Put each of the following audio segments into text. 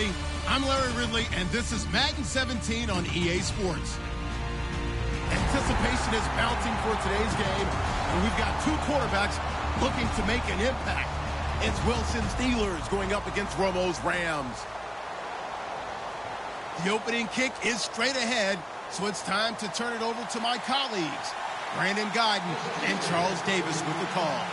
everybody. I'm Larry Ridley, and this is Madden 17 on EA Sports. Anticipation is mounting for today's game, and we've got two quarterbacks looking to make an impact. It's Wilson's Steelers going up against Romo's Rams. The opening kick is straight ahead, so it's time to turn it over to my colleagues, Brandon Guyton and Charles Davis with the call.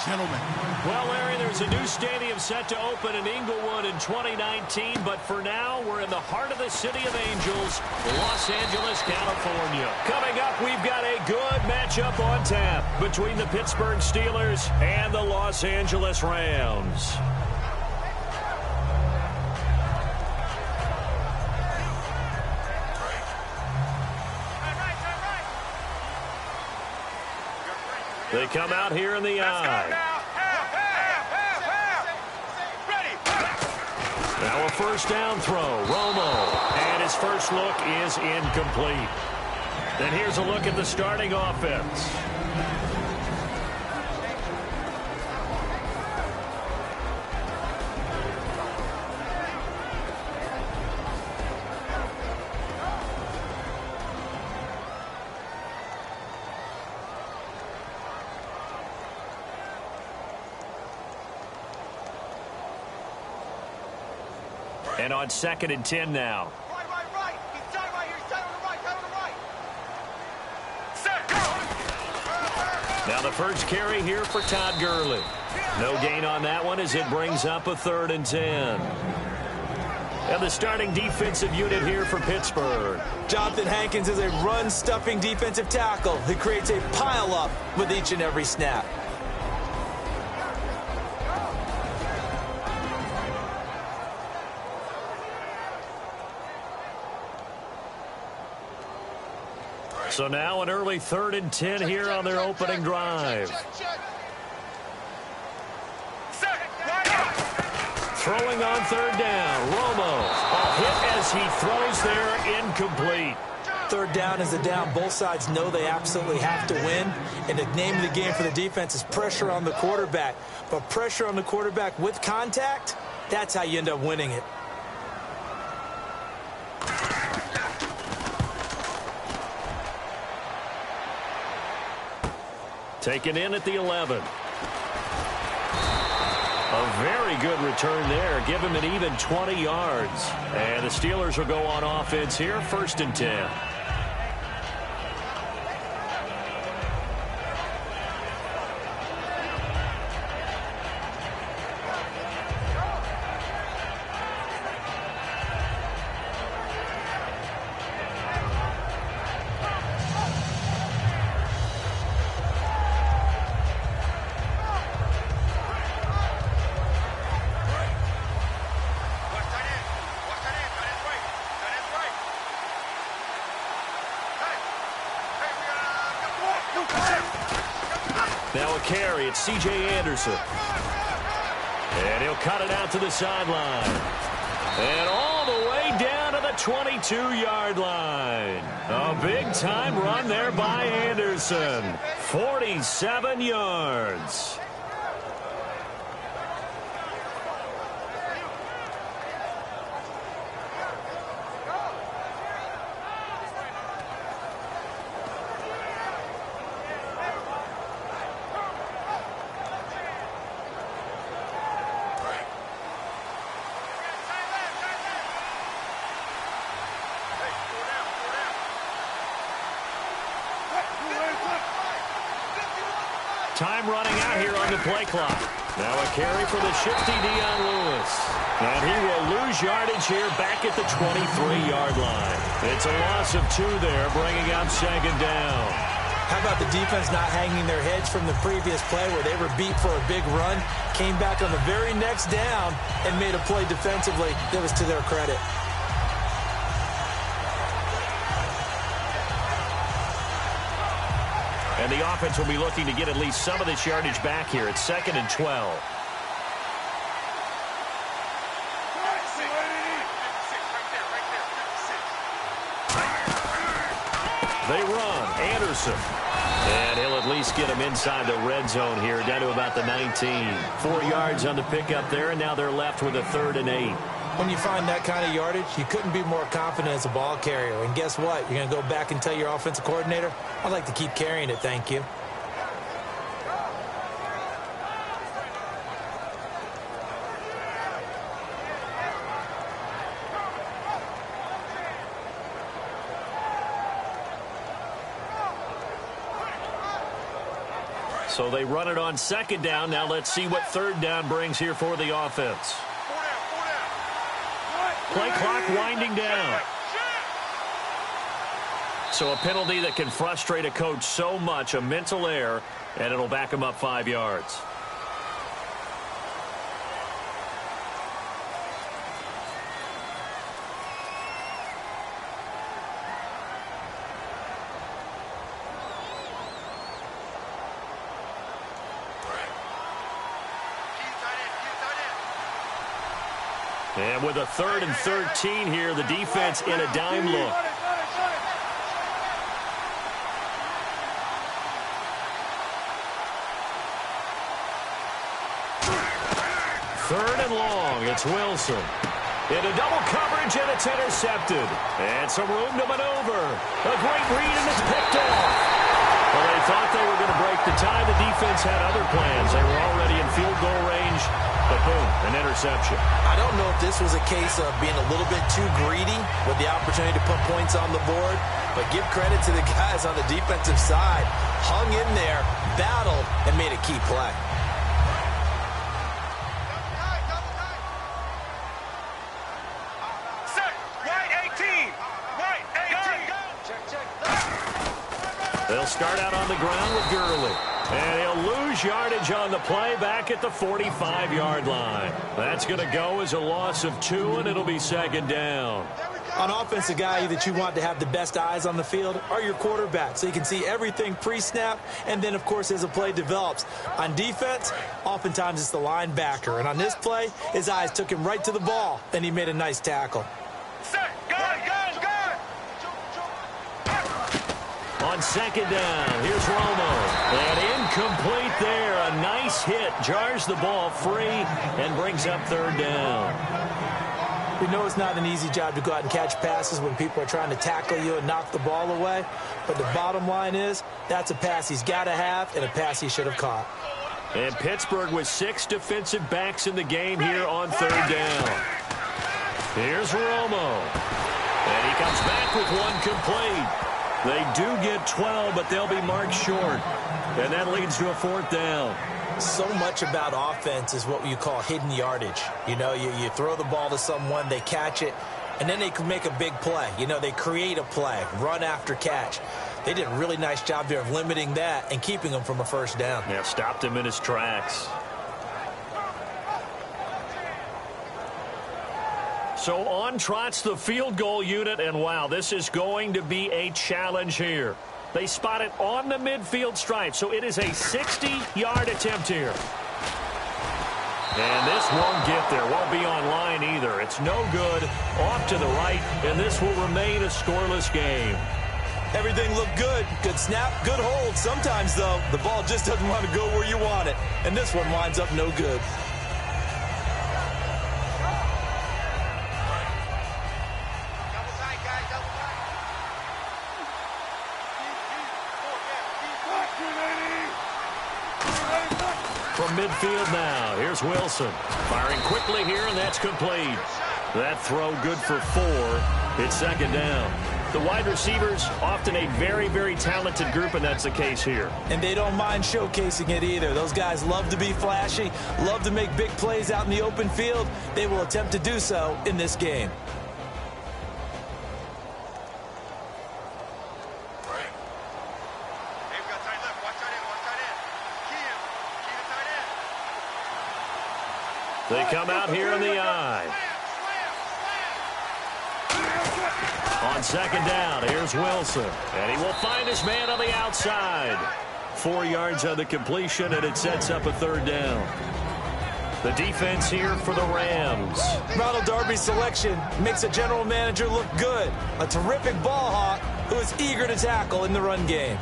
Gentlemen. Well, Larry, there's a new stadium set to open in Inglewood in 2019, but for now, we're in the heart of the City of Angels, Los Angeles, California. Coming up, we've got a good matchup on tap between the Pittsburgh Steelers and the Los Angeles Rams. They come out here in the eye. Now a first down throw, Romo. And his first look is incomplete. Then here's a look at the starting offense. And on 2nd and 10 now. Right. He's tied right here. He's tied on the right. Set. Now the first carry here for Todd Gurley. No gain on that one as it brings up a 3rd and 10. And the starting defensive unit here for Pittsburgh. Jonathan Hankins is a run-stuffing defensive tackle who creates a pile-up with each and every snap. So now an early 3rd and 10 here on their opening drive. Throwing on 3rd down, Romo. A hit as he throws there, incomplete. 3rd down is a down. Both sides know they absolutely have to win. And the name of the game for the defense is pressure on the quarterback. But pressure on the quarterback with contact, that's how you end up winning it. Taken in at the 11. A very good return there. Give him an even 20 yards. And the Steelers will go on offense here, 1st and 10. Now a carry, it's C.J. Anderson. And he'll cut it out to the sideline. And all the way down to the 22-yard line. A big-time run there by Anderson. 47 yards. Time running out here on the play clock. Now a carry for the shifty Dion Lewis. And he will lose yardage here back at the 23-yard line. It's a loss of 2 there, bringing up 2nd down. How about the defense not hanging their heads from the previous play where they were beat for a big run, came back on the very next down, and made a play defensively that was to their credit. And the offense will be looking to get at least some of this yardage back here. It's 2nd and 12. They run. Anderson. And he'll at least get him inside the red zone here, down to about the 19. 4 yards on the pickup there, and now they're left with a 3rd and 8. When you find that kind of yardage, you couldn't be more confident as a ball carrier. And guess what? You're going to go back and tell your offensive coordinator, I'd like to keep carrying it, thank you. So they run it on second down. Now let's see what third down brings here for the offense. Play clock winding down. So a penalty that can frustrate a coach so much, a mental error, and it'll back him up 5 yards. And with a 3rd and 13 here, the defense in a dime look. Third and long, it's Wilson. Into double coverage, and it's intercepted. And some room to maneuver. A great read, and it's picked off. Well, they thought they were going to break the tie. The defense had other plans. They were already in field goal range. But boom, an interception. I don't know if this was a case of being a little bit too greedy with the opportunity to put points on the board, but give credit to the guys on the defensive side. Hung in there, battled, and made a key play. Set, right 18. Right 18. They'll start out on the ground with Gurley. And he'll lose yardage on the play back at the 45-yard line. That's going to go as a loss of 2, and it'll be second down. On offense, the guy that you want to have the best eyes on the field are your quarterbacks, so you can see everything pre-snap, and then, of course, as the play develops. On defense, oftentimes it's the linebacker. And on this play, his eyes took him right to the ball, and he made a nice tackle. Set, gun. On second down, here's Romo. And incomplete there. A nice hit. Jars the ball free and brings up third down. We know it's not an easy job to go out and catch passes when people are trying to tackle you and knock the ball away. But the bottom line is, that's a pass he's got to have and a pass he should have caught. And Pittsburgh with 6 defensive backs in the game here on third down. Here's Romo. And he comes back with one complete. They do get 12, but they'll be marked short. And that leads to a fourth down. So much about offense is what you call hidden yardage. You know, you throw the ball to someone, they catch it, and then they can make a big play. You know, they create a play, run after catch. They did a really nice job there of limiting that and keeping him from a first down. Yeah, stopped him in his tracks. So on trots the field goal unit, and wow, this is going to be a challenge here. They spot it on the midfield stripe, so it is a 60-yard attempt here. And this won't get there, won't be on line either. It's no good, off to the right, and this will remain a scoreless game. Everything looked good. Good snap, good hold. Sometimes, though, the ball just doesn't want to go where you want it, and this one winds up no good. From midfield now, here's Wilson. Firing quickly here, and that's complete. That throw good for 4. It's second down. The wide receivers, often a very, very talented group, and that's the case here. And they don't mind showcasing it either. Those guys love to be flashy, love to make big plays out in the open field. They will attempt to do so in this game. They come out here in the eye. On second down, here's Wilson. And he will find his man on the outside. 4 yards on the completion, and it sets up a third down. The defense here for the Rams. Ronald Darby's selection makes a general manager look good. A terrific ball hawk who is eager to tackle in the run game.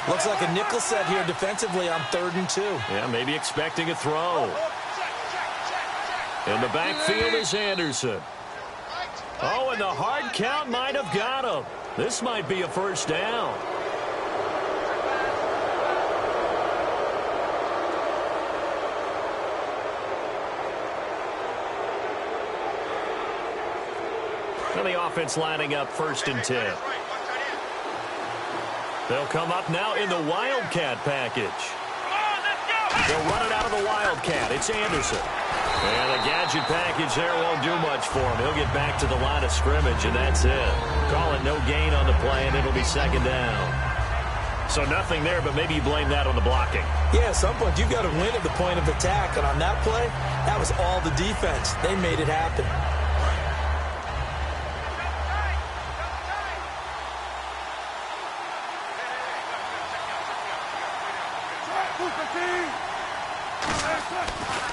Looks like a nickel set here defensively on 3rd and 2. Yeah, maybe expecting a throw. In the backfield is Anderson. Oh, and the hard count might have got him. This might be a first down. And the offense lining up 1st and 10. They'll come up now in the Wildcat package. They'll run it out of the Wildcat. It's Anderson. And the gadget package there won't do much for him. He'll get back to the line of scrimmage, and that's it. Call it no gain on the play, and it'll be 2nd down. So nothing there, but maybe you blame that on the blocking. Yeah, at some point, you've got to win at the point of attack. And on that play, that was all the defense. They made it happen.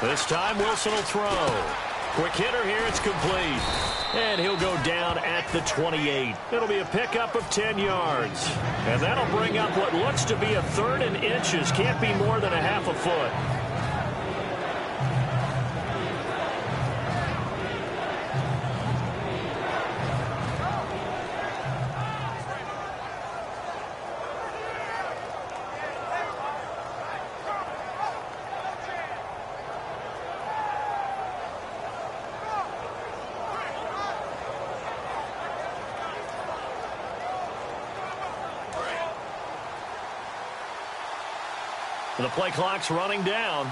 This time, Wilson will throw. Quick hitter here, it's complete. And he'll go down at the 28. It'll be a pickup of 10 yards. And that'll bring up what looks to be a 3rd and inches. Can't be more than a half a foot. The play clock's running down.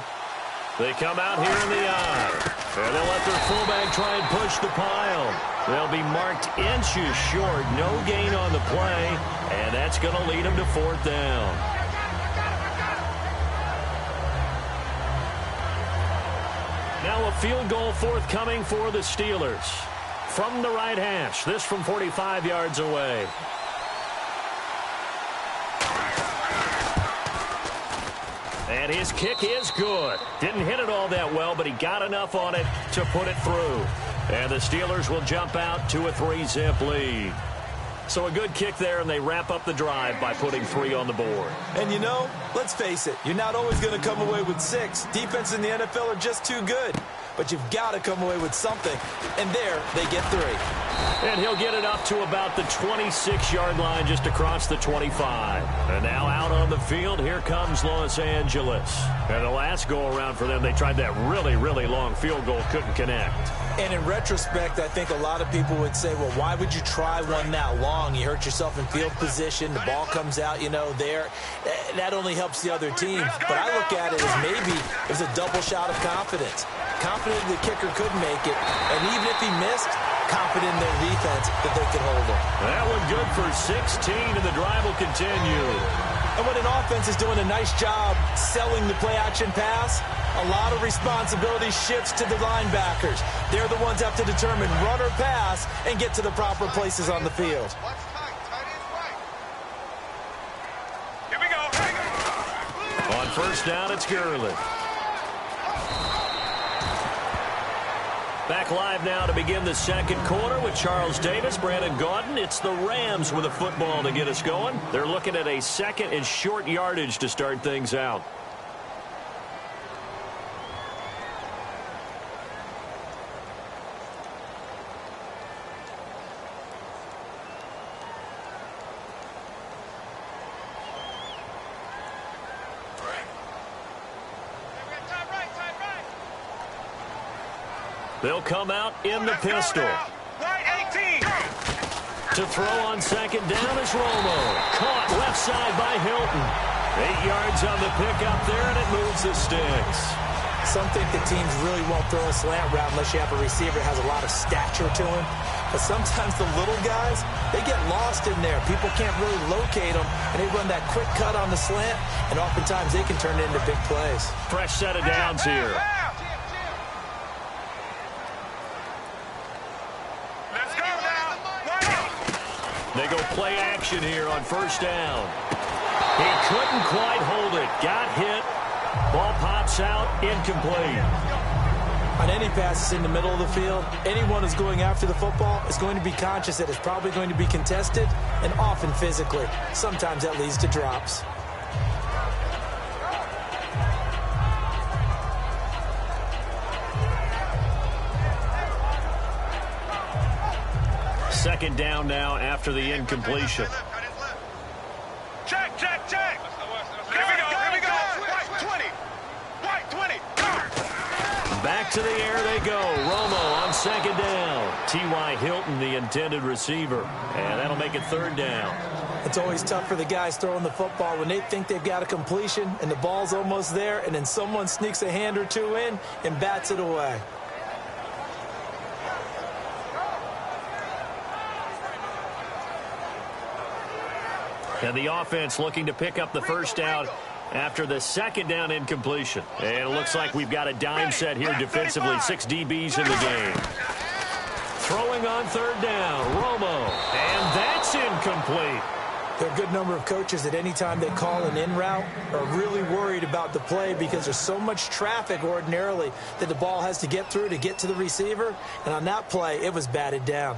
They come out here in the eye. And they'll let their fullback try and push the pile. They'll be marked inches short. No gain on the play. And that's going to lead them to 4th down. Now a field goal forthcoming for the Steelers. From the right hash. This from 45 yards away. And his kick is good. Didn't hit it all that well, but he got enough on it to put it through. And the Steelers will jump out to a 3-zip lead. So a good kick there, and they wrap up the drive by putting 3 on the board. And you know, let's face it, you're not always going to come away with 6. Defense in the NFL are just too good. But you've got to come away with something. And there, they get 3. And he'll get it up to about the 26-yard line just across the 25. And now out on the field, here comes Los Angeles. And the last go-around for them, they tried that really, really long field goal, couldn't connect. And in retrospect, I think a lot of people would say, well, why would you try one that long? You hurt yourself in field position. The ball comes out, you know, there. That only helps the other team. But I look at it as maybe it was a double shot of confidence. Confident the kicker could make it. And even if he missed, confident in their defense that they could hold him. That one good for 16, and the drive will continue. And when an offense is doing a nice job selling the play-action pass, a lot of responsibility shifts to the linebackers. They're the ones that have to determine run or pass and get to the proper places on the field. Here we go. On 1st down, it's Gurley. Back live now to begin the 2nd quarter with Charles Davis, Brandon Gaudin. It's the Rams with a football to get us going. They're looking at a 2nd and short yardage to start things out. They'll come out in the pistol. Right 18. To throw on 2nd down is Romo. Caught left side by Hilton. 8 yards on the pickup there, and it moves the sticks. Some think the teams really won't throw a slant route unless you have a receiver that has a lot of stature to him. But sometimes the little guys, they get lost in there. People can't really locate them, and they run that quick cut on the slant, and oftentimes they can turn it into big plays. Fresh set of downs here. They go play action here on 1st down. He couldn't quite hold it. Got hit. Ball pops out. Incomplete. On any passes in the middle of the field, anyone who's going after the football is going to be conscious that it's probably going to be contested and often physically. Sometimes that leads to drops. second down now after the incompletion. Check, check, check. Here we go, here we go. White 20. White 20. Back to the air they go. Romo on second down. T.Y. Hilton, the intended receiver. And that'll make it third down. It's always tough for the guys throwing the football when they think they've got a completion and the ball's almost there, and then someone sneaks a hand or two in and bats it away. And the offense looking to pick up the first down after the second down incompletion. And it looks like we've got a dime set here defensively. 6 DBs in the game. Throwing on third down, Romo. And that's incomplete. There are a good number of coaches that any time they call an in route are really worried about the play because there's so much traffic ordinarily that the ball has to get through to get to the receiver. And on that play, it was batted down.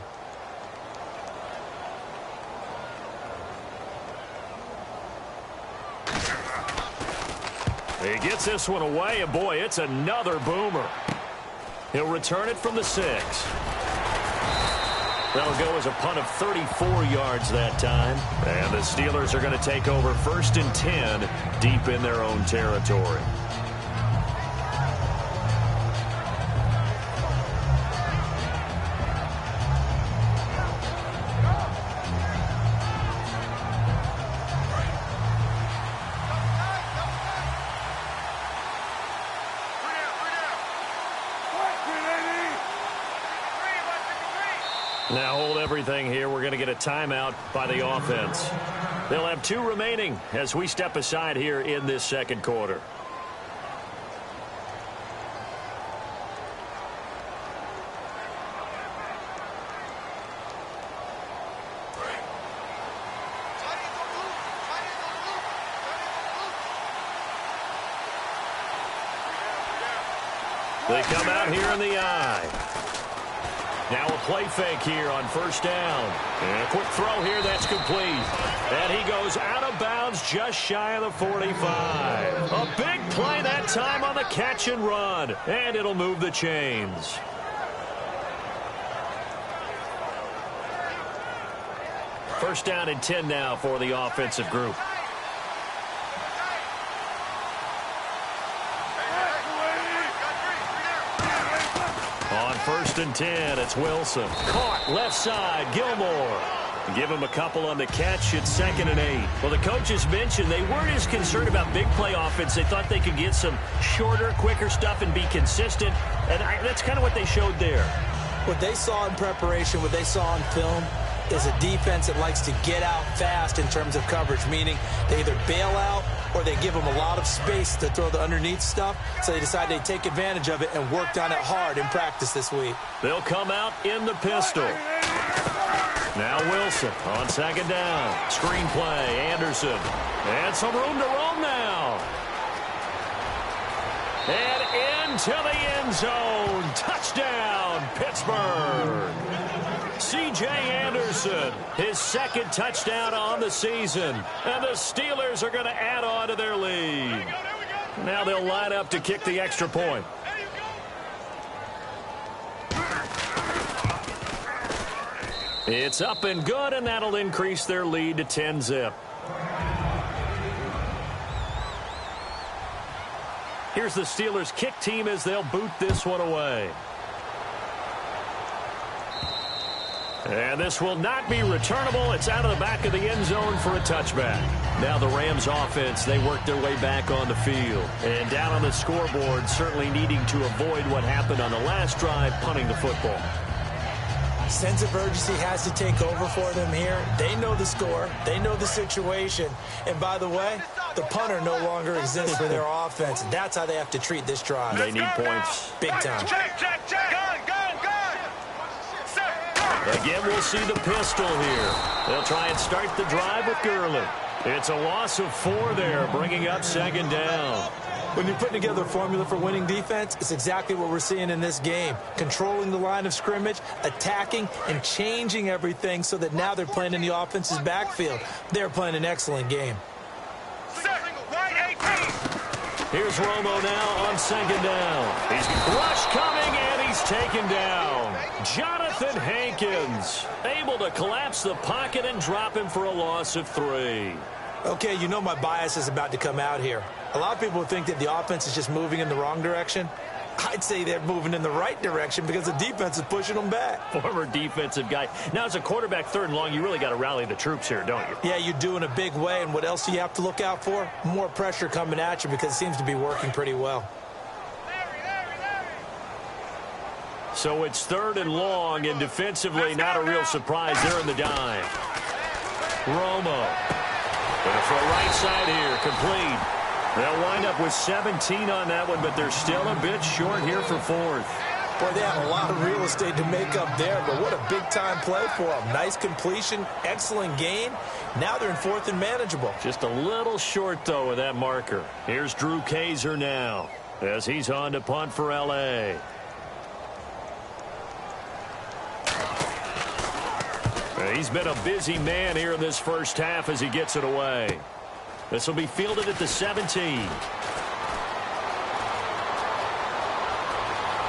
He gets this one away, and boy, it's another boomer. He'll return it from the 6. That'll go as a punt of 34 yards that time. And the Steelers are going to take over 1st and 10 deep in their own territory. Now hold everything here. We're going to get a timeout by the offense. They'll have 2 remaining as we step aside here in this second quarter. They come out here in the eye. Now a play fake here on first down. And a quick throw here that's complete. And he goes out of bounds just shy of the 45. A big play that time on the catch and run. And it'll move the chains. First down and 10 now for the offensive group. On 1st and 10, it's Wilson. Caught left side, Gilmore. Give him a couple on the catch. It's 2nd and 8. Well, the coaches mentioned they weren't as concerned about big play offense. They thought they could get some shorter, quicker stuff and be consistent. And that's kind of what they showed there. What they saw in preparation, what they saw on film, is a defense that likes to get out fast in terms of coverage, meaning they either bail out or they give them a lot of space to throw the underneath stuff, so they decide they take advantage of it and worked on it hard in practice this week. They'll come out in the pistol. Now Wilson on 2nd down. Screen play, Anderson. And some room to roam now. And into the end zone. Touchdown, Pittsburgh. C.J. Anderson, his 2nd touchdown on the season. And the Steelers are going to add on to their lead. Now they'll line up to kick the extra point. It's up and good, and that'll increase their lead to 10-zip. Here's the Steelers' kick team as they'll boot this one away. And this will not be returnable. It's out of the back of the end zone for a touchback. Now the Rams offense, they work their way back on the field. And down on the scoreboard, certainly needing to avoid what happened on the last drive, punting the football. Sense of urgency has to take over for them here. They know the score. They know the situation. And by the way, the punter no longer exists for their offense. That's how they have to treat this drive. They need points. Big time. Check, check, check. Gun. Again, we'll see the pistol here. They'll try and start the drive with Gurley. It's a loss of 4 there, bringing up 2nd down. When you're putting together a formula for winning defense, it's exactly what we're seeing in this game. Controlling the line of scrimmage, attacking, and changing everything so that now they're playing in the offense's backfield. They're playing an excellent game. Here's Romo now on 2nd down. He's rush coming, and he's taken down. Jonathan Hankins able to collapse the pocket and drop him for a loss of 3. Okay, you know my bias is about to come out here. A lot of people think that the offense is just moving in the wrong direction. I'd say they're moving in the right direction because the defense is pushing them back. Former defensive guy. Now, as a quarterback, 3rd and long, you really got to rally the troops here, don't you? Yeah, you do in a big way. And what else do you have to look out for? More pressure coming at you because it seems to be working pretty well. So it's 3rd and long, and defensively, not a real surprise. They're in the dime. Romo. Gonna throw right side here, complete. They'll wind up with 17 on that one, but they're still a bit short here for 4th. Boy, they have a lot of real estate to make up there, but what a big-time play for them. Nice completion, excellent gain. Now they're in 4th and manageable. Just a little short, though, with that marker. Here's Drew Kaiser now as he's on to punt for L.A. He's been a busy man here in this first half as he gets it away. This will be fielded at the 17.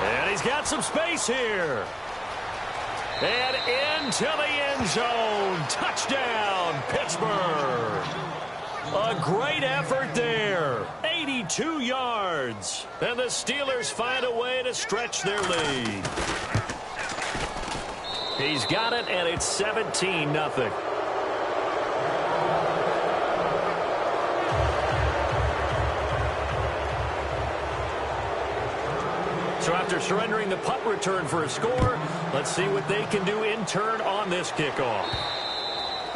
And he's got some space here. And into the end zone. Touchdown, Pittsburgh. A great effort there. 82 yards. And the Steelers find a way to stretch their lead. He's got it, and it's 17-0. So after surrendering the punt return for a score, let's see what they can do in turn on this kickoff.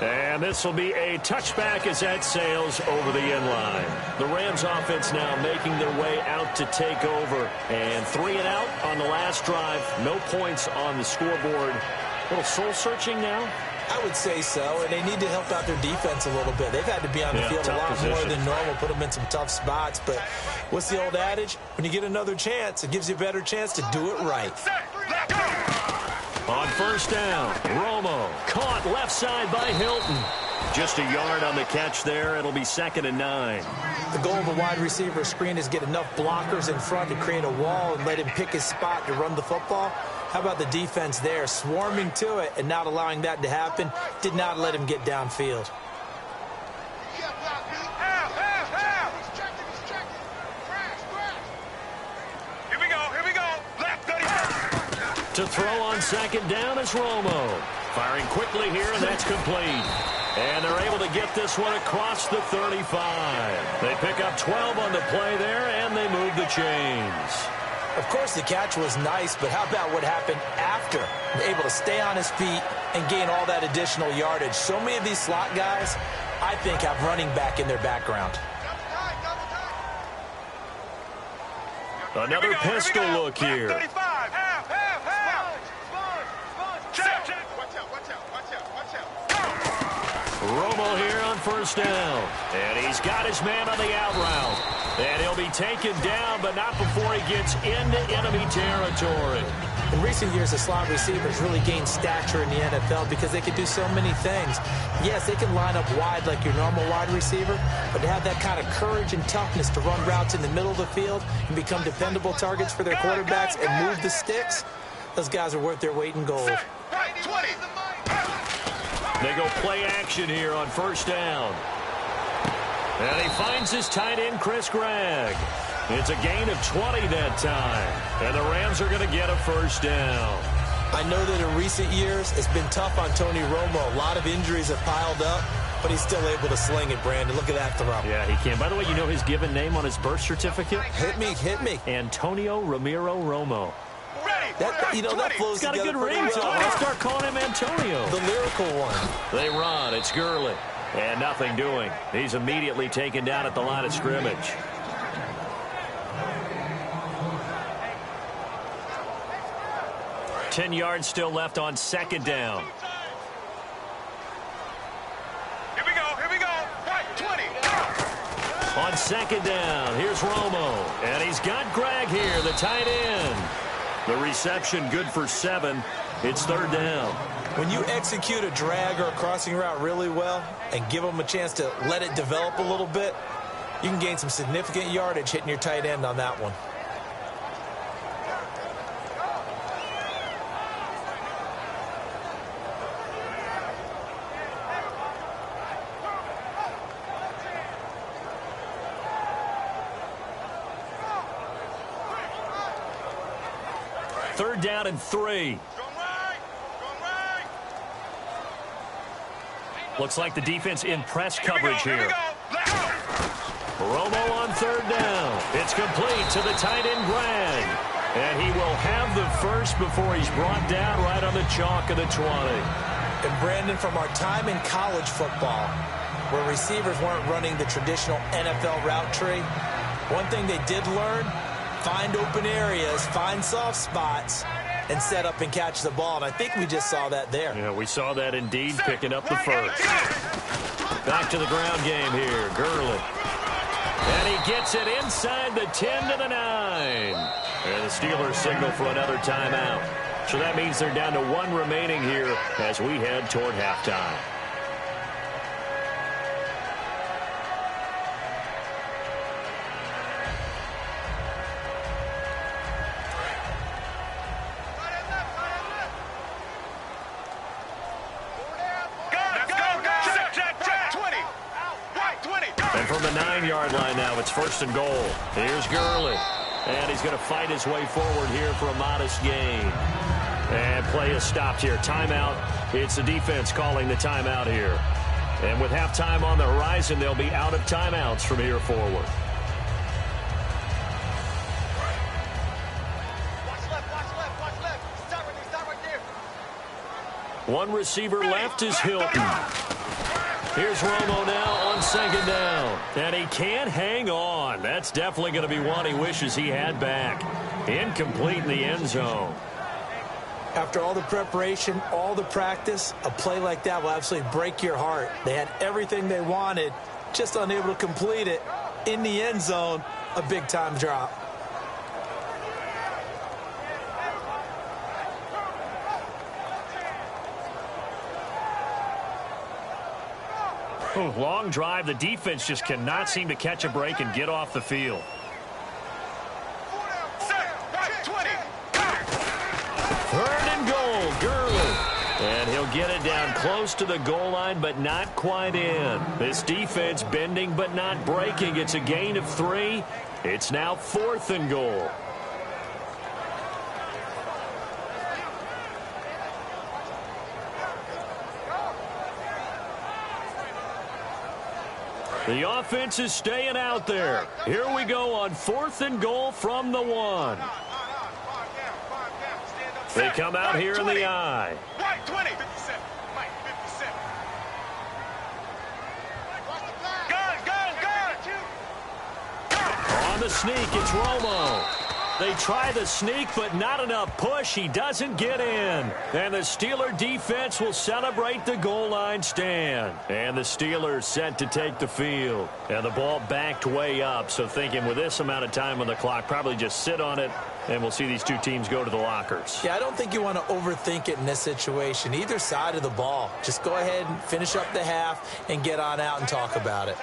And this will be a touchback as that sails over the end line. The Rams offense now making their way out to take over. And 3 and out on the last drive. No points on the scoreboard. A little soul-searching now? I would say so, and they need to help out their defense a little bit. They've had to be on the field a lot more than normal, put them in some tough spots. But what's the old adage? When you get another chance, it gives you a better chance to do it right. On 1st down, Romo caught left side by Hilton. Just a yard on the catch there. It'll be 2nd and 9. The goal of a wide receiver screen is get enough blockers in front to create a wall and let him pick his spot to run the football. How about the defense there, swarming to it and not allowing that to happen? Did not let him get downfield. Here we go. Left, To throw on 2nd down is Romo. Firing quickly here, and that's complete. And they're able to get this one across the 35. They pick up 12 on the play there, and they move the chains. Of course, the catch was nice, but how about what happened after? Able to stay on his feet and gain all that additional yardage. So many of these slot guys, I think, have running back in their background. Another pistol look here. 35. Romo here on 1st down. And he's got his man on the out route. And he'll be taken down, but not before he gets into enemy territory. In recent years, the slot receivers really gained stature in the NFL because they can do so many things. Yes, they can line up wide like your normal wide receiver, but to have that kind of courage and toughness to run routes in the middle of the field and become dependable targets for their quarterbacks and move the sticks, those guys are worth their weight in gold. They go play action here on 1st down. And he finds his tight end, Chris Gregg. It's a gain of 20 that time. And the Rams are going to get a 1st down. I know that in recent years, it's been tough on Tony Romo. A lot of injuries have piled up, but he's still able to sling it, Brandon. Look at that throw. Yeah, he can. By the way, you know his given name on his birth certificate? Hit me. Antonio Ramiro Romo. That flows got a good ring to it. Let's start calling him Antonio. The lyrical one. They run. It's Gurley. And nothing doing. He's immediately taken down at the line of scrimmage. Ten yards still left on 2nd down. Here we go. 20. On 2nd down, here's Romo. And he's got Gregg here, the tight end. The reception good for 7. It's 3rd down. When you execute a drag or a crossing route really well and give them a chance to let it develop a little bit, you can gain some significant yardage hitting your tight end on that one. 3rd down and 3. Looks like the defense in press coverage here. Romo on 3rd down. It's complete to the tight end, Brand. And he will have the first before he's brought down right on the chalk of the 20. And Brandon, from our time in college football, where receivers weren't running the traditional NFL route tree, one thing they did learn, find open areas, find soft spots, and set up and catch the ball. And I think we just saw that there. Yeah, we saw that indeed, picking up the first. Back to the ground game here, Gurley. And he gets it inside the 10 to the 9. And the Steelers signal for another timeout. So that means they're down to 1 remaining here as we head toward halftime. And from the 9-yard line now, it's 1st and goal. Here's Gurley. And he's going to fight his way forward here for a modest gain. And play is stopped here. Timeout. It's the defense calling the timeout here. And with halftime on the horizon, they'll be out of timeouts from here forward. Watch left. Stop right there. One receiver left is Hilton. Here's Romo now on 2nd down. And he can't hang on. That's definitely going to be one he wishes he had back. Incomplete in the end zone. After all the preparation, all the practice, a play like that will absolutely break your heart. They had everything they wanted, just unable to complete it. In the end zone, a big-time drop. Long drive. The defense just cannot seem to catch a break and get off the field. 3rd and goal, Gurley. And he'll get it down close to the goal line, but not quite in. This defense bending but not breaking. It's a gain of 3. It's now 4th and goal. The offense is staying out there. Here we go on 4th and goal from the 1. They come out here in the I. Right 20. 57. Mike, 57. On the sneak, it's Romo. They try the sneak, but not enough push. He doesn't get in. And the Steeler defense will celebrate the goal line stand. And the Steelers set to take the field. And the ball backed way up. So thinking with this amount of time on the clock, probably just sit on it, and we'll see these two teams go to the lockers. Yeah, I don't think you want to overthink it in this situation. Either side of the ball. Just go ahead and finish up the half and get on out and talk about it.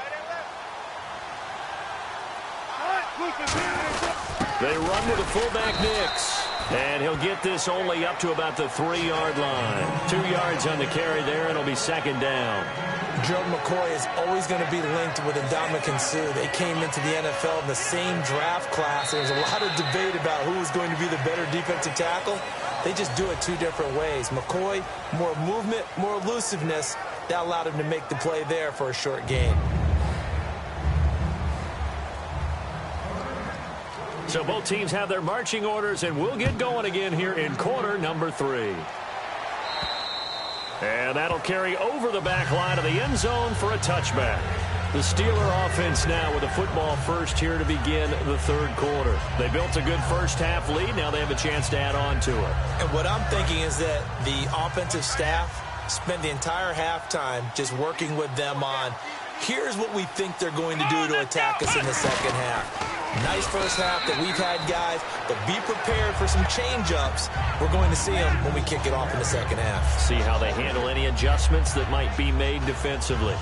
They run with a fullback Nix. And he'll get this only up to about the 3-yard line. 2 yards on the carry there, and it'll be 2nd down. Joe McCoy is always going to be linked with Ndamukong Suh. They came into the NFL in the same draft class. There was a lot of debate about who was going to be the better defensive tackle. They just do it 2 different ways. McCoy, more movement, more elusiveness. That allowed him to make the play there for a short gain. So both teams have their marching orders, and we'll get going again here in quarter number 3. And that'll carry over the back line of the end zone for a touchback. The Steeler offense now with a football first here to begin the 3rd quarter. They built a good first half lead. Now they have a chance to add on to it. And what I'm thinking is that the offensive staff spent the entire halftime just working with them on, here's what we think they're going to do to attack us in the second half. Nice first half that we've had, guys, but be prepared for some change-ups. We're going to see them when we kick it off in the second half. See how they handle any adjustments that might be made defensively.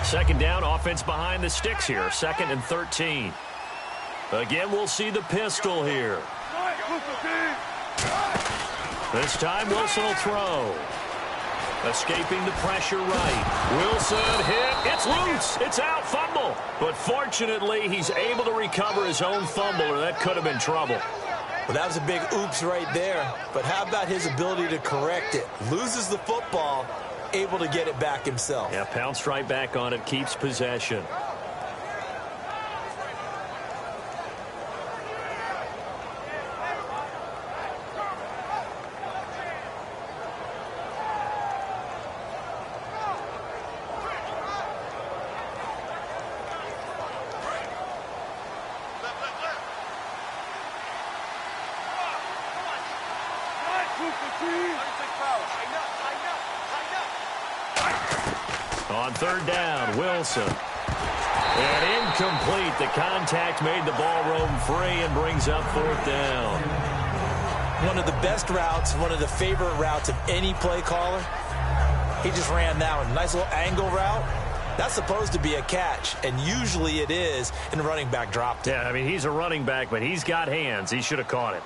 Second down, offense behind the sticks here. 2nd and 13. Again, we'll see the pistol here. This time, Wilson will throw. Escaping the pressure right. Wilson hit. It's loose. It's out. Fumble. But fortunately, he's able to recover his own fumble, or that could have been trouble. Well, that was a big oops right there. But how about his ability to correct it? Loses the football, able to get it back himself. Yeah, pounced right back on it, keeps possession. On third down, Wilson. And incomplete. The contact made the ball roam free and brings up fourth down. One of the best routes, one of the favorite routes of any play caller. He just ran that one. Nice little angle route. That's supposed to be a catch, and usually it is, and the running back dropped it. Yeah, I mean, he's a running back, but he's got hands. He should have caught it.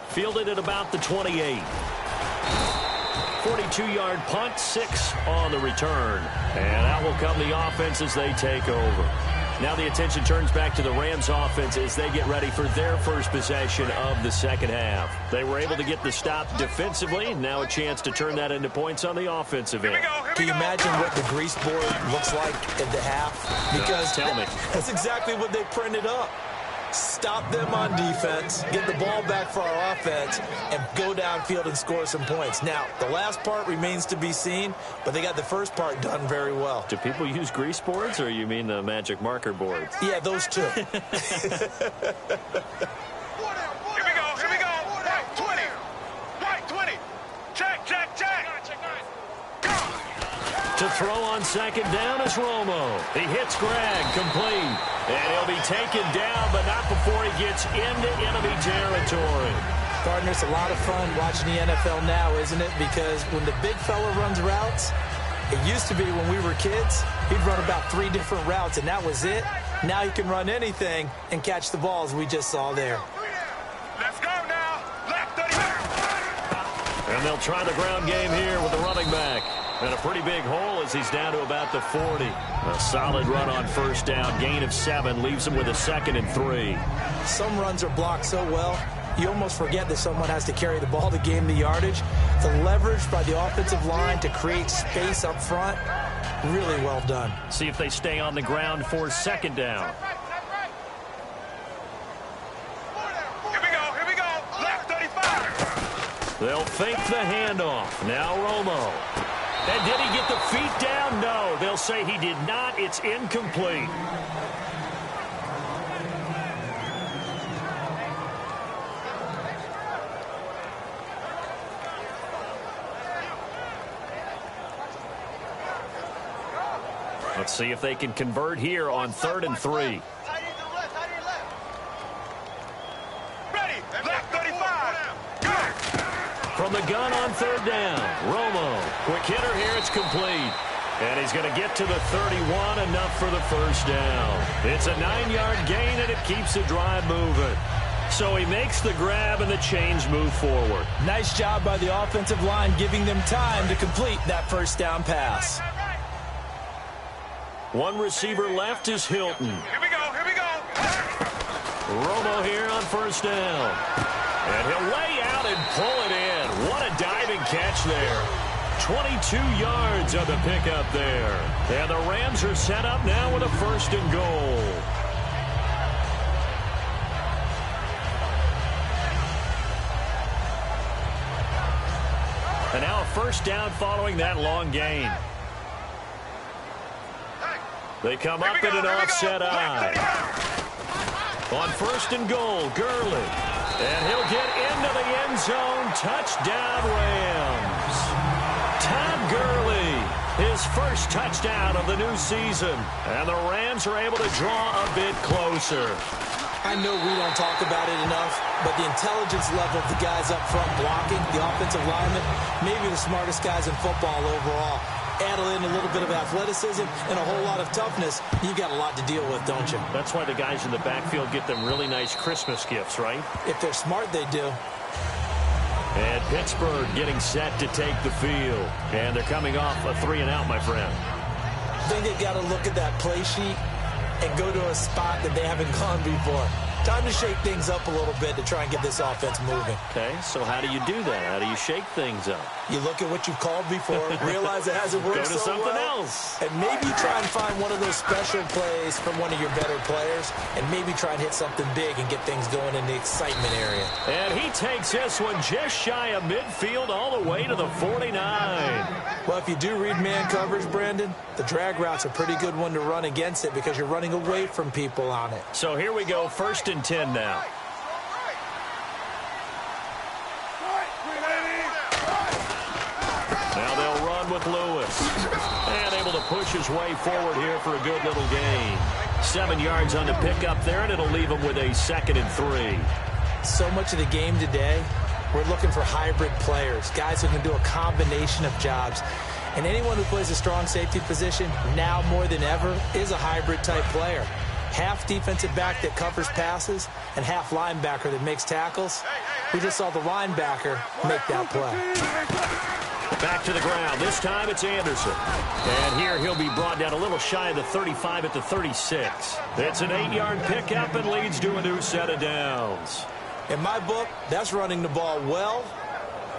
Fielded at about the 28. 42-yard punt, 6 on the return. And out will come the offense as they take over. Now the attention turns back to the Rams offense as they get ready for their first possession of the second half. They were able to get the stop defensively. Now a chance to turn that into points on the offensive end. Can you imagine what the grease board looks like at the half? Because tell me. That's exactly what they printed up. Stop them on defense, get the ball back for our offense, and go downfield and score some points. Now, the last part remains to be seen, but they got the first part done very well. Do people use grease boards, or you mean the magic marker boards? Yeah, those two. Here we go. Right 20. Right 20. Check. To throw on second down is Romo. He hits Greg, complete. And he'll be taken down, but not before he gets into enemy territory. Gardner, it's a lot of fun watching the NFL now, isn't it? Because when the big fella runs routes, it used to be when we were kids, he'd run about 3 different routes, and that was it. Now he can run anything and catch the balls we just saw there. Let's go now. Left 30. And they'll try the ground game here with the running back. And a pretty big hole as he's down to about the 40. A solid run on first down. Gain of 7 leaves him with a 2nd and 3. Some runs are blocked so well, you almost forget that someone has to carry the ball to gain the yardage. The leverage by the offensive line to create space up front, really well done. See if they stay on the ground for second down. Here we go. Left 35. They'll fake the handoff. Now Romo. And did he get the feet down? No. They'll say he did not. It's incomplete. Let's see if they can convert here on 3rd and 3. Ready. Left 35. Go. From the gun on 3rd down, Romo. Quick hitter here, it's complete. And he's going to get to the 31, enough for the first down. It's a 9-yard gain, and it keeps the drive moving. So he makes the grab, and the chains move forward. Nice job by the offensive line, giving them time to complete that first down pass. One receiver left is Hilton. Here we go. Romo here on first down. And he'll lay out and pull it in. What a diving catch there. 22 yards on the pickup there. And the Rams are set up now with a 1st and goal. And now a first down following that long gain. They come up in an offset eye. On 1st and goal, Gurley. And he'll get into the end zone. Touchdown, Rams. Todd Gurley, his first touchdown of the new season. And the Rams are able to draw a bit closer. I know we don't talk about it enough, but the intelligence level of the guys up front blocking, the offensive linemen, maybe the smartest guys in football overall. Add in a little bit of athleticism and a whole lot of toughness, you got a lot to deal with, don't you? That's why the guys in the backfield get them really nice Christmas gifts, right? If they're smart, they do. And Pittsburgh getting set to take the field. And they're coming off a 3-and-out, my friend. I think they've got to look at that play sheet and go to a spot that they haven't gone before. Time to shake things up a little bit to try and get this offense moving. Okay, so how do you do that? How do you shake things up? You look at what you've called before, realize it hasn't worked so well. Go to something else. And maybe try and find one of those special plays from one of your better players, and maybe try and hit something big and get things going in the excitement area. And he takes this one just shy of midfield all the way to the 49. Well, if you do read man coverage, Brandon, the drag route's a pretty good one to run against it because you're running away from people on it. So here we go, 1st and 10 now. Now they'll run with Lewis. And able to push his way forward here for a good little gain. 7 yards on the pickup there, and it'll leave him with a 2nd and 3. So much of the game today, we're looking for hybrid players, guys who can do a combination of jobs. And anyone who plays a strong safety position, now more than ever, is a hybrid-type player. Half defensive back that covers passes and half linebacker that makes tackles. We just saw the linebacker make that play. Back to the ground. This time it's Anderson. And here he'll be brought down a little shy of the 35 at the 36. It's an 8-yard pickup and leads to a new set of downs. In my book, that's running the ball well,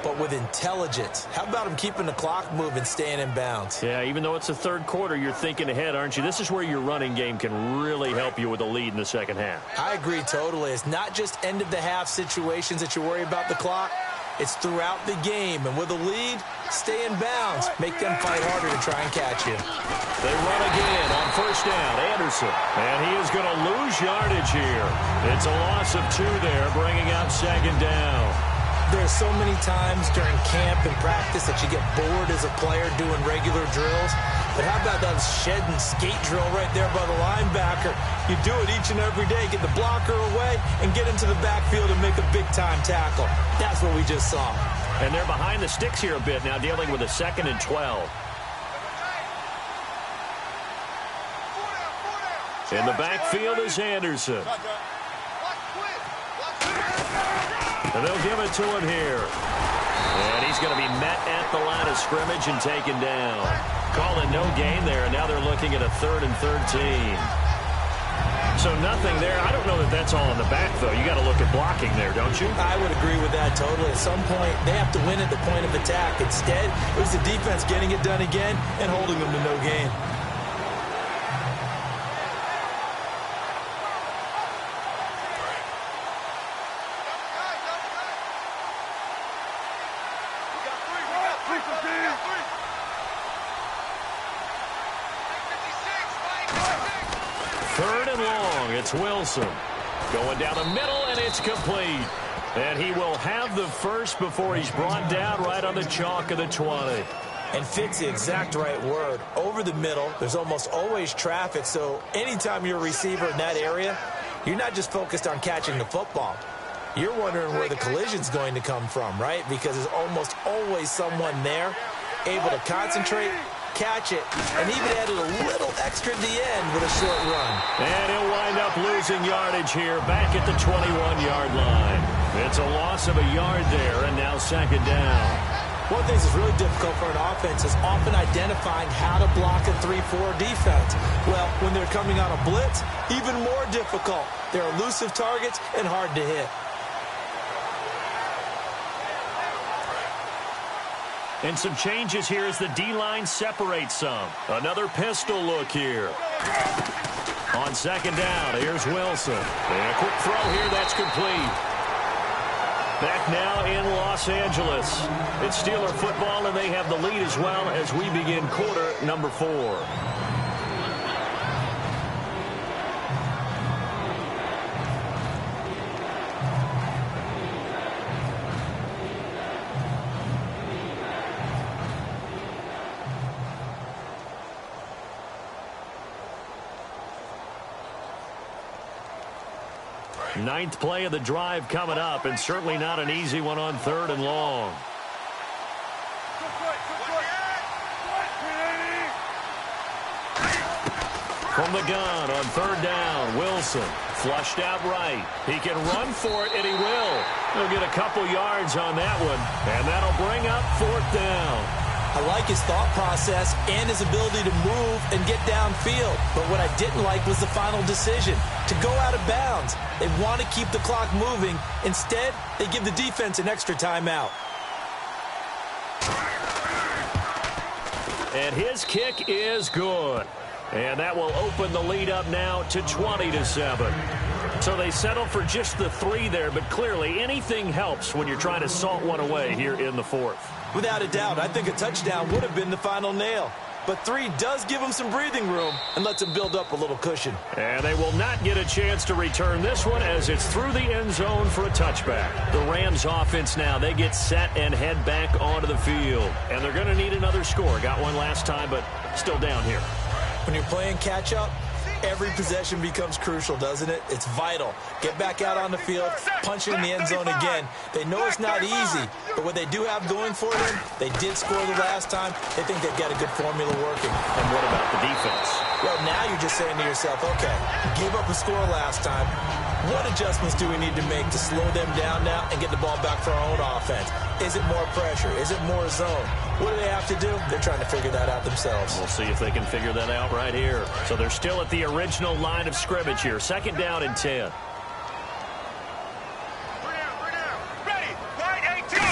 but with intelligence. How about him keeping the clock moving, staying in bounds? Yeah, even though it's the 3rd quarter, you're thinking ahead, aren't you? This is where your running game can really help you with a lead in the 2nd half. I agree totally. It's not just end-of-the-half situations that you worry about the clock. It's throughout the game. And with a lead, stay in bounds. Make them fight harder to try and catch you. They run again on 1st down. Anderson. And he is going to lose yardage here. It's a loss of 2 there, bringing out 2nd down. There's so many times during camp and practice that you get bored as a player doing regular drills. But how about that shed and skate drill right there by the linebacker? You do it each and every day. Get the blocker away and get into the backfield and make a big-time tackle. That's what we just saw. And they're behind the sticks here a bit now, dealing with a 2nd and 12. In the backfield is Anderson. And they'll give it to him here. And he's going to be met at the line of scrimmage and taken down. Call it no gain there, and now they're looking at a 3rd and 13. So nothing there. I don't know that that's all in the back, though. You got to look at blocking there, don't you? I would agree with that totally. At some point, they have to win at the point of attack. Instead, it was the defense getting it done again and holding them to no gain. It's Wilson going down the middle, and it's complete. And he will have the first before he's brought down right on the chalk of the 20. And fit's the exact right word. Over the middle, there's almost always traffic, so anytime you're a receiver in that area, you're not just focused on catching the football. You're wondering where the collision's going to come from, right? Because there's almost always someone there able to concentrate, catch it, and even added a little extra at the end with a short run. And he'll wind up losing yardage here back at the 21-yard line. It's a loss of a yard there, and now 2nd down. One thing that's really difficult for an offense is often identifying how to block a 3-4 defense. Well, when they're coming on a blitz, even more difficult. They're elusive targets and hard to hit. And some changes here as the D-line separates some. Another pistol look here. On 2nd down, here's Wilson. And a quick throw here, that's complete. Back now in Los Angeles. It's Steeler football, and they have the lead as well as we begin quarter number 4. Ninth play of the drive coming up, and certainly not an easy one on 3rd and long. From the gun on 3rd down, Wilson flushed out right. He can run for it, and he will. He'll get a couple yards on that one, and that'll bring up 4th down. I like his thought process and his ability to move and get downfield. But what I didn't like was the final decision, to go out of bounds. They want to keep the clock moving. Instead, they give the defense an extra timeout. And his kick is good. And that will open the lead up now to 20-7. So they settle for just the 3 there, but clearly anything helps when you're trying to salt one away here in the 4th. Without a doubt, I think a touchdown would have been the final nail. But 3 does give them some breathing room and lets them build up a little cushion. And they will not get a chance to return this one as it's through the end zone for a touchback. The Rams offense now, they get set and head back onto the field. And they're going to need another score. Got one last time, but still down here. When you're playing catch-up, every possession becomes crucial, doesn't it? It's vital. Get back out on the field, punch it in the end zone again. They know it's not easy, but what they do have going for them, they did score the last time. They think they've got a good formula working. And what about the defense? Well, now you're just saying to yourself, okay, gave up a score last time. What adjustments do we need to make to slow them down now and get the ball back for our own offense? Is it more pressure? Is it more zone? What do they have to do? They're trying to figure that out themselves. We'll see if they can figure that out right here. So they're still at the original line of scrimmage here. 2nd down and 10. Ready, line 18.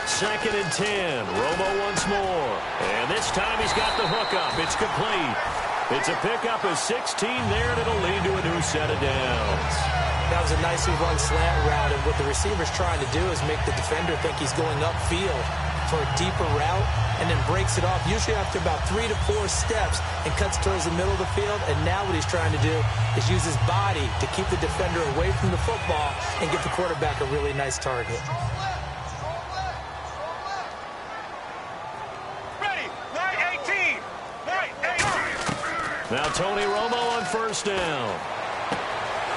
2nd and 10. Romo once more. And this time he's got the hook up. It's complete. It's a pickup of 16 there, and it'll lead to a new set of downs. That was a nicely run slant route, and what the receiver's trying to do is make the defender think he's going upfield for a deeper route, and then breaks it off, usually after about 3 to 4 steps, and cuts towards the middle of the field. And now what he's trying to do is use his body to keep the defender away from the football and give the quarterback a really nice target. Ready, line 18. Line 18. Now Tony Romo on 1st down.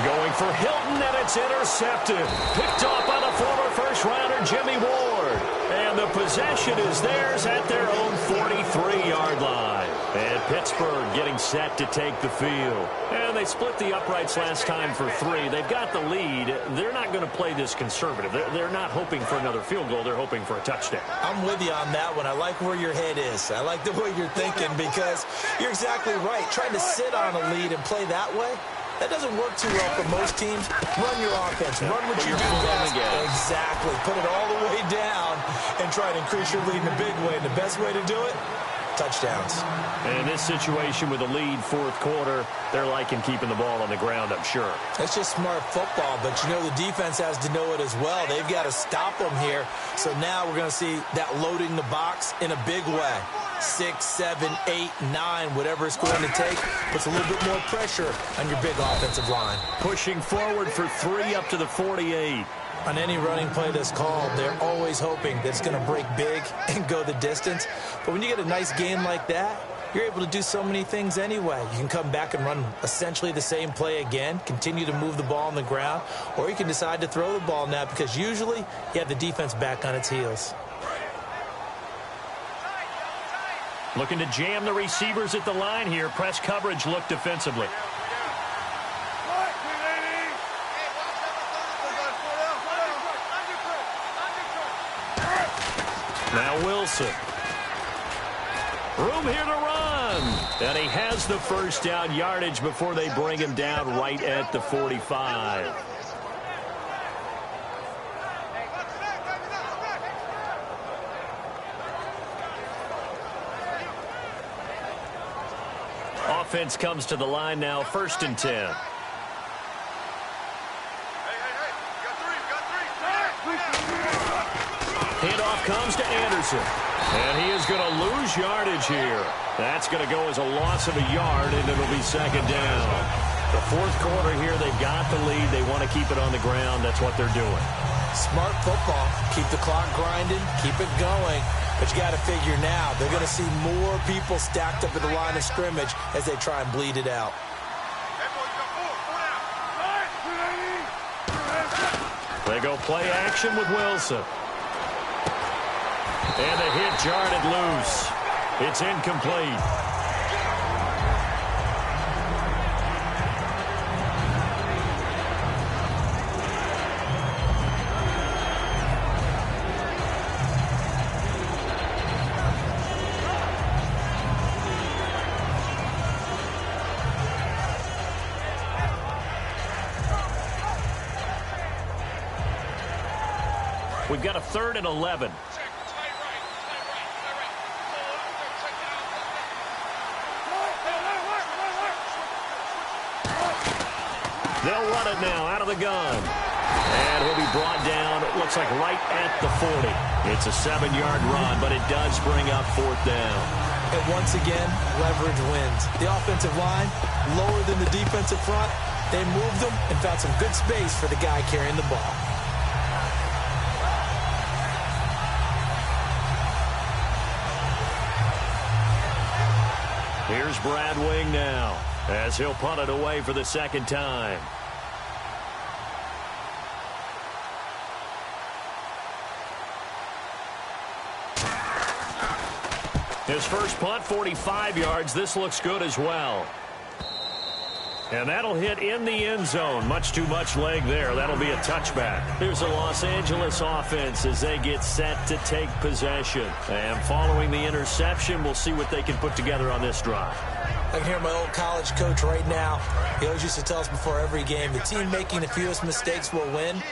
Going for Hilton, and it's intercepted. Picked off by the former first-rounder Jimmy Ward. And the possession is theirs at their own 43-yard line. And Pittsburgh getting set to take the field. And they split the uprights last time for 3. They've got the lead. They're not going to play this conservative. They're not hoping for another field goal. They're hoping for a touchdown. I'm with you on that one. I like where your head is. I like the way you're thinking, because you're exactly right. Trying to sit on a lead and play that way, that doesn't work too well for most teams. Run your offense. Run what you do best. Exactly. Put it all the way down and try to increase your lead in a big way. And the best way to do it, touchdowns. And in this situation with a lead 4th quarter, they're liking keeping the ball on the ground, I'm sure. That's just smart football, but you know the defense has to know it as well. They've got to stop them here. So now we're going to see that loading the box in a big way. 6, 7, 8, 9, whatever it's going to take, puts a little bit more pressure on your big offensive line. Pushing forward for 3 up to the 48. On any running play that's called, they're always hoping that it's going to break big and go the distance. But when you get a nice game like that, you're able to do so many things anyway. You can come back and run essentially the same play again, continue to move the ball on the ground, or you can decide to throw the ball now, because usually you have the defense back on its heels. Looking to jam the receivers at the line here. Press coverage look defensively. Now Wilson. Room here to run. And he has the first down yardage before they bring him down right at the 45. Offense comes to the line now, 1st and 10. Handoff comes to Anderson. And he is going to lose yardage here. That's going to go as a loss of a yard, and it'll be 2nd down. The 4th quarter here, they've got the lead. They want to keep it on the ground. That's what they're doing. Smart football. Keep the clock grinding. Keep it going. But you got to figure now, they're going to see more people stacked up at the line of scrimmage as they try and bleed it out. They go play action with Wilson. And the hit jarred it loose. It's incomplete. We've got a 3rd and 11. They'll run it now out of the gun. And he'll be brought down, it looks like right at the 40. It's a 7-yard run, but it does bring up 4th down. And once again, leverage wins. The offensive line, lower than the defensive front. They moved them and found some good space for the guy carrying the ball. Here's Brad Wing now, as he'll punt it away for the 2nd time. His first punt, 45 yards. This looks good as well. And that'll hit in the end zone. Much too much leg there. That'll be a touchback. Here's the Los Angeles offense as they get set to take possession. And following the interception, we'll see what they can put together on this drive. I can hear my old college coach right now. He always used to tell us before every game, the team making the fewest mistakes will win.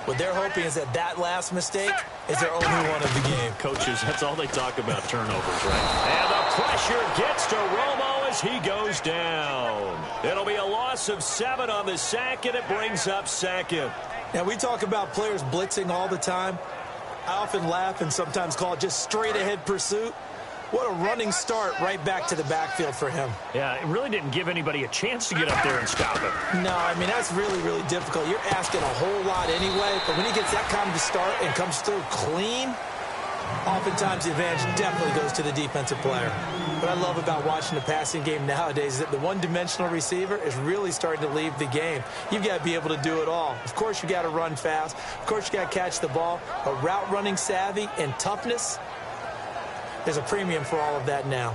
What they're hoping is that last mistake is their only one of the game. Coaches, that's all they talk about, turnovers, right? And the pressure gets to Romo as he goes down. It'll be a loss of 7 on the sack, and it brings up 2nd. Now, we talk about players blitzing all the time. I often laugh and sometimes call it just straight-ahead pursuit. What a running start right back to the backfield for him. Yeah, it really didn't give anybody a chance to get up there and stop him. No, I mean, that's really, really difficult. You're asking a whole lot anyway, but when he gets that kind of a start and comes through clean, oftentimes the advantage definitely goes to the defensive player. What I love about watching the passing game nowadays is that the one-dimensional receiver is really starting to leave the game. You've got to be able to do it all. Of course, you got to run fast. Of course, you got to catch the ball. But route running savvy and toughness, there's a premium for all of that now.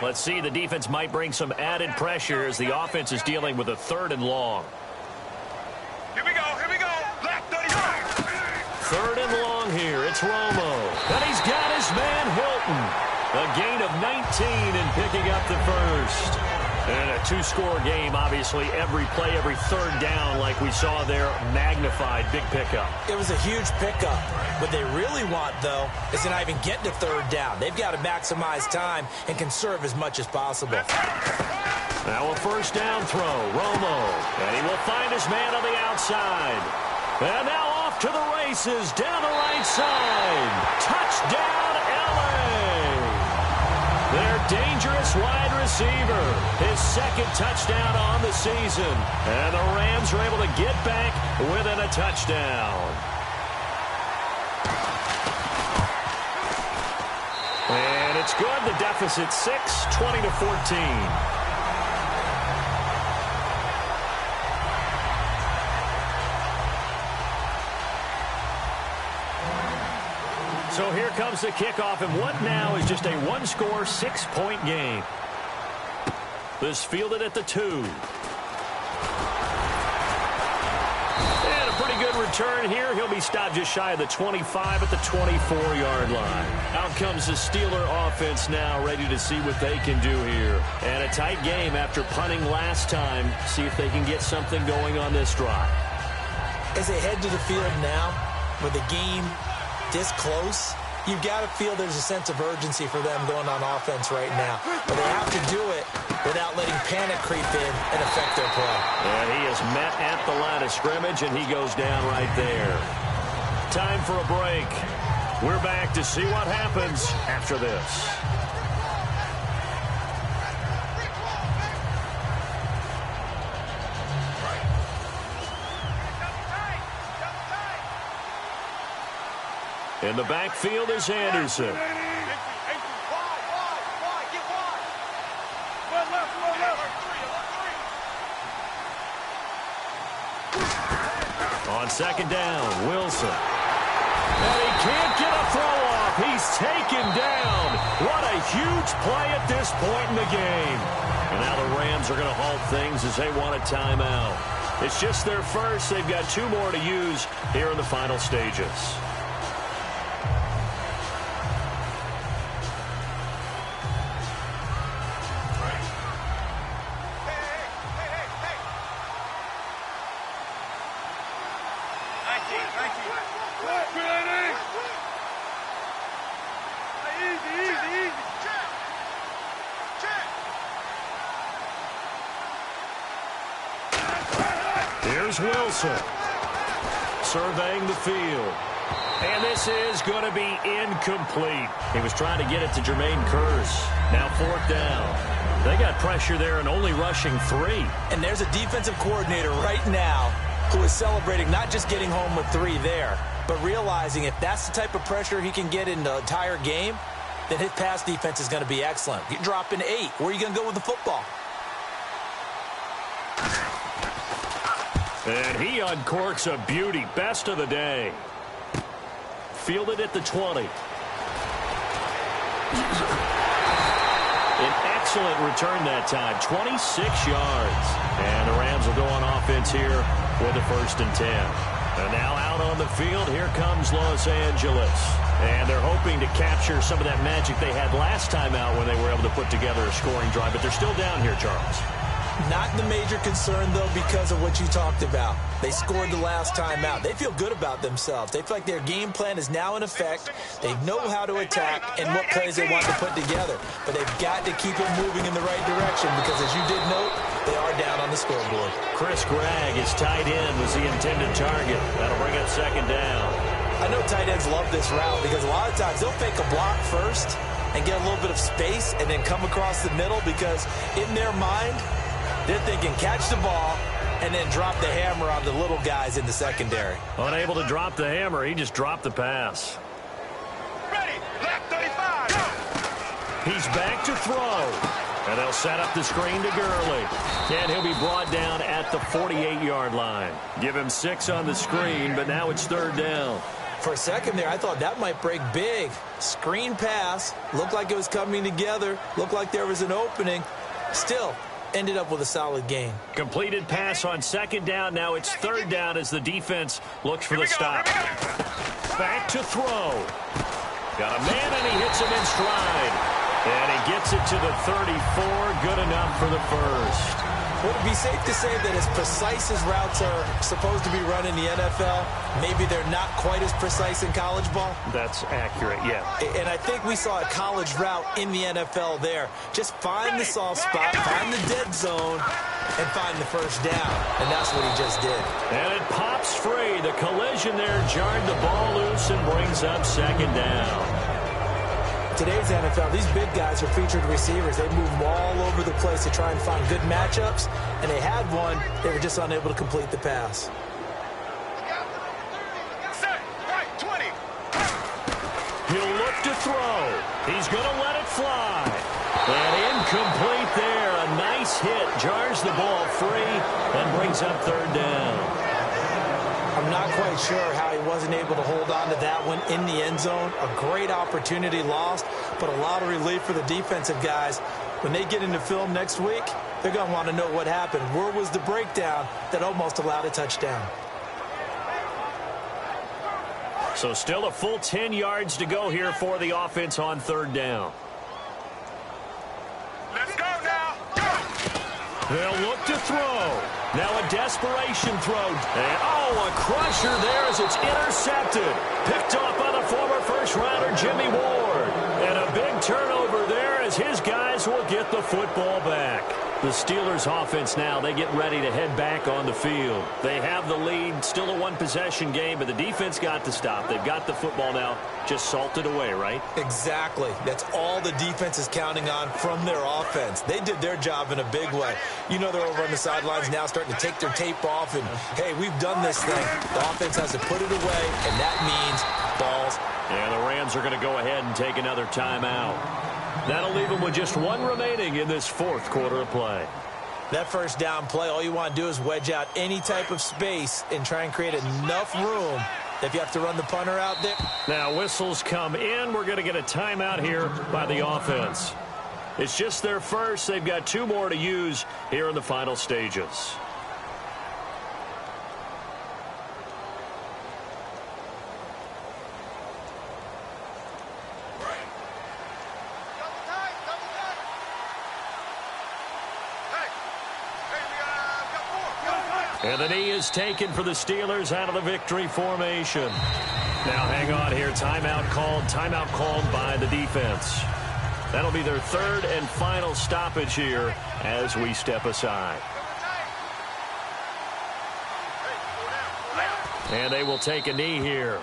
Let's see, the defense might bring some added pressure as the offense is dealing with a 3rd and long. Here we go. Black 35. 3rd and long here. It's Romo. And he's got his man Hilton. A gain of 19 and picking up the first. And a 2-score game, obviously. Every play, every 3rd down, like we saw there, magnified. Big pickup. It was a huge pickup. What they really want, though, is to not even get to 3rd down. They've got to maximize time and conserve as much as possible. Now a 1st down throw. Romo. And he will find his man on the outside. And now off to the races down the right side. Touchdown, L.A. Their dangerous wide receiver. His 2nd touchdown on the season. And the Rams are able to get back within a touchdown. And it's good. The deficit 6, 20-14. So here comes the kickoff, and what now is just a 1-score, 6-point game. This fielded at the 2. And a pretty good return here. He'll be stopped just shy of the 25 at the 24-yard line. Out comes the Steeler offense now, ready to see what they can do here. And a tight game after punting last time. See if they can get something going on this drive. As they head to the field now, with the game this close, you've got to feel there's a sense of urgency for them going on offense right now. But they have to do it without letting panic creep in and affect their play. And he is met at the line of scrimmage, and he goes down right there. Time for a break. We're back to see what happens after this. In the backfield is Anderson. On On second down, Wilson. And he can't get a throw off. He's taken down. What a huge play at this point in the game. And now the Rams are going to halt things as they want a timeout. It's just their first. They've got 2 more to use here in the final stages. Here's Wilson surveying the field. And this is going to be incomplete. He was trying to get it to Jermaine Kearse. Now 4th down. They got pressure there and only rushing 3. And there's a defensive coordinator right now who is celebrating not just getting home with 3 there, but realizing if that's the type of pressure he can get in the entire game, then his pass defense is going to be excellent. You're dropping 8. Where are you going to go with the football? And he uncorks a beauty. Best of the day. Fielded at the 20. An excellent return that time. 26 yards. And the Rams will go on offense here with a 1st and 10. And now out on the field, here comes Los Angeles. And they're hoping to capture some of that magic they had last time out when they were able to put together a scoring drive. But they're still down here, Charles. Not the major concern, though, because of what you talked about. They scored the last time out. They feel good about themselves. They feel like their game plan is now in effect. They know how to attack and what plays they want to put together. But they've got to keep it moving in the right direction because, as you did note, they are down on the scoreboard. Chris Gregg, his tight end, was the intended target. That'll bring up 2nd down. I know tight ends love this route because a lot of times they'll fake a block first and get a little bit of space and then come across the middle because in their mind, they're thinking catch the ball and then drop the hammer on the little guys in the secondary. Unable to drop the hammer, he just dropped the pass. Ready, left 35, go! He's back to throw. And they'll set up the screen to Gurley. And he'll be brought down at the 48-yard line. Give him 6 on the screen, but now it's 3rd down. For a second there, I thought that might break big. Screen pass. Looked like it was coming together. Looked like there was an opening. Still, ended up with a solid gain. Completed pass on 2nd down. Now it's 3rd down as the defense looks for the stop. Back to throw. Got a man and he hits him in stride. And he gets it to the 34. Good enough for the 1st. Would it be safe to say that as precise as routes are supposed to be run in the NFL, maybe they're not quite as precise in college ball? That's accurate, yeah. And I think we saw a college route in the NFL there. Just find the soft spot, find the dead zone, and find the 1st down. And that's what he just did. And it pops free. The collision there jarred the ball loose and brings up 2nd down. Today's NFL, these big guys are featured receivers. They move them all over the place to try and find good matchups, and they had one. They were just unable to complete the pass. Set, right, 20. He'll look to throw. He's going to let it fly. And incomplete there. A nice hit. Jars the ball free and brings up 3rd down. I'm not quite sure how he wasn't able to hold on to that one in the end zone. A great opportunity lost, but a lot of relief for the defensive guys. When they get into film next week, they're going to want to know what happened. Where was the breakdown that almost allowed a touchdown? So still a full 10 yards to go here for the offense on 3rd down. Let's go now. Go! They'll look to throw. Now a desperation throw. And, a crusher there as it's intercepted. Picked off by the former first-rounder Jimmy Ward. And a big turnover there as his guys will get the football back. The Steelers offense now, they get ready to head back on the field. They have the lead, still a one-possession game, but the defense got to stop. They've got the football now, just salted away, right? Exactly. That's all the defense is counting on from their offense. They did their job in a big way. You know they're over on the sidelines now starting to take their tape off and, hey, we've done this thing. The offense has to put it away, and that means balls. And the Rams are going to go ahead and take another timeout. That'll leave them with just 1 remaining in this 4th quarter of play. That first down play, all you want to do is wedge out any type of space and try and create enough room that if you have to run the punter out there. Now whistles come in. We're going to get a timeout here by the offense. It's just their first. They've got 2 more to use here in the final stages. And the knee is taken for the Steelers out of the victory formation. Now hang on here. Timeout called by the defense. That'll be their 3rd and final stoppage here as we step aside. And they will take a knee here.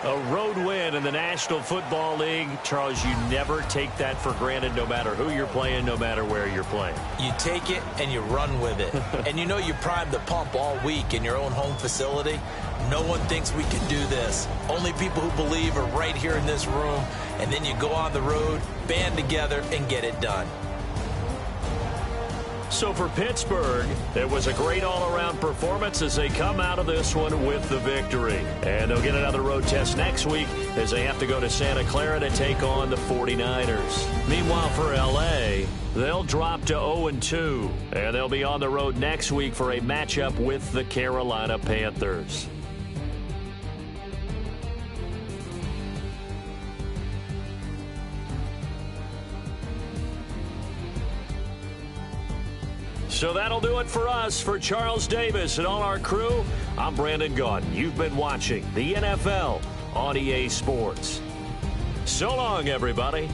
A road win in the National Football League. Charles, you never take that for granted no matter who you're playing, no matter where you're playing. You take it and you run with it. And you know you primed the pump all week in your own home facility. No one thinks we can do this. Only people who believe are right here in this room. And then you go on the road, band together, and get it done. So for Pittsburgh, it was a great all-around performance as they come out of this one with the victory. And they'll get another road test next week as they have to go to Santa Clara to take on the 49ers. Meanwhile, for L.A., they'll drop to 0-2, and they'll be on the road next week for a matchup with the Carolina Panthers. So that'll do it for us. For Charles Davis and all our crew, I'm Brandon Gaudin. You've been watching the NFL on EA Sports. So long, everybody.